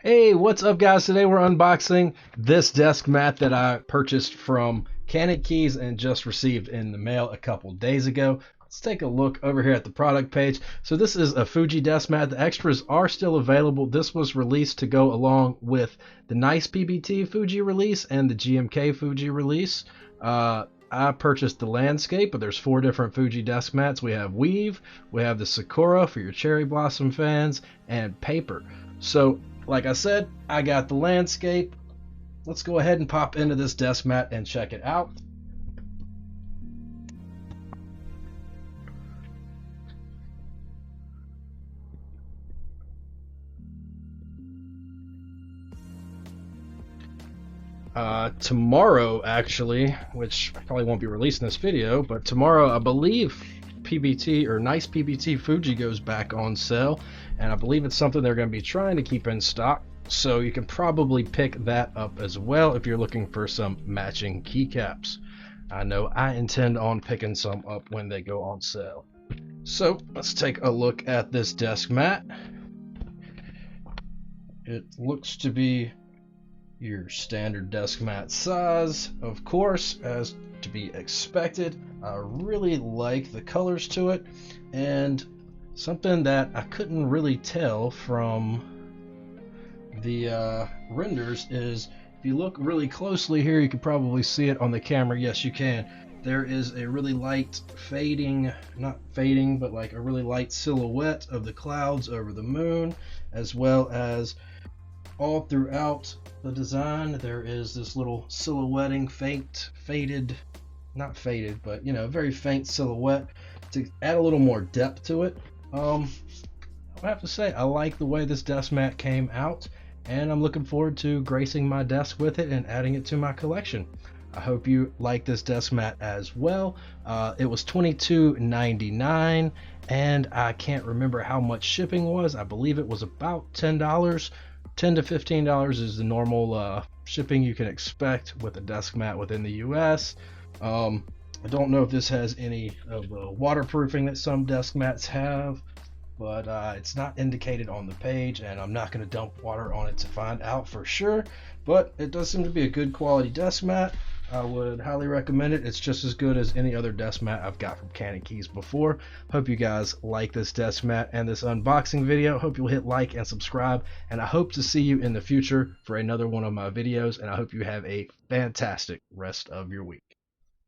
Hey, what's up guys? Today we're unboxing this desk mat that I purchased from Cannon Keys and just received in the mail a couple days ago. Let's take a look over here at the product page. So this is a Fuji Deskmat. The extras are still available. This was released to go along with the Nice PBT Fuji release and the GMK Fuji release. I purchased the landscape, but there's 4 different Fuji desk mats. We have weave, we have the Sakura for your cherry blossom fans, and paper. So like I said, I got the landscape. Let's go ahead and pop into this desk mat and check it out. Tomorrow, actually, which I probably won't be releasing this video, but tomorrow I believe PBT or Nice PBT Fuji goes back on sale, and I believe it's something they're going to be trying to keep in stock, so you can probably pick that up as well if you're looking for some matching keycaps. I know I intend on picking some up when they go on sale. So let's take a look at this desk mat. It looks to be your standard desk mat size, of course, as to be expected. I really like the colors to it, and something that I couldn't really tell from the renders is if you look really closely here, you can probably see it on the camera. Yes, you can. There is a really light fading, not fading, but like a really light silhouette of the clouds over the moon, as well as all throughout the design there is this little silhouetting, faded, not faded, but you know, very faint silhouette to add a little more depth to it. I have to say I like the way this desk mat came out, and I'm looking forward to gracing my desk with it and adding it to my collection. I hope you like this desk mat as well. It was $22.99, and I can't remember how much shipping was. I believe it was about $10. $10 to $15 is the normal shipping you can expect with a desk mat within the US. I don't know if this has any of the waterproofing that some desk mats have, but it's not indicated on the page, and I'm not going to dump water on it to find out for sure. But it does seem to be a good quality desk mat. I would highly recommend it. It's just as good as any other desk mat I've got from Cannon Keys before. Hope you guys like this desk mat and this unboxing video. Hope you'll hit like and subscribe, and I hope to see you in the future for another one of my videos, and I hope you have a fantastic rest of your week.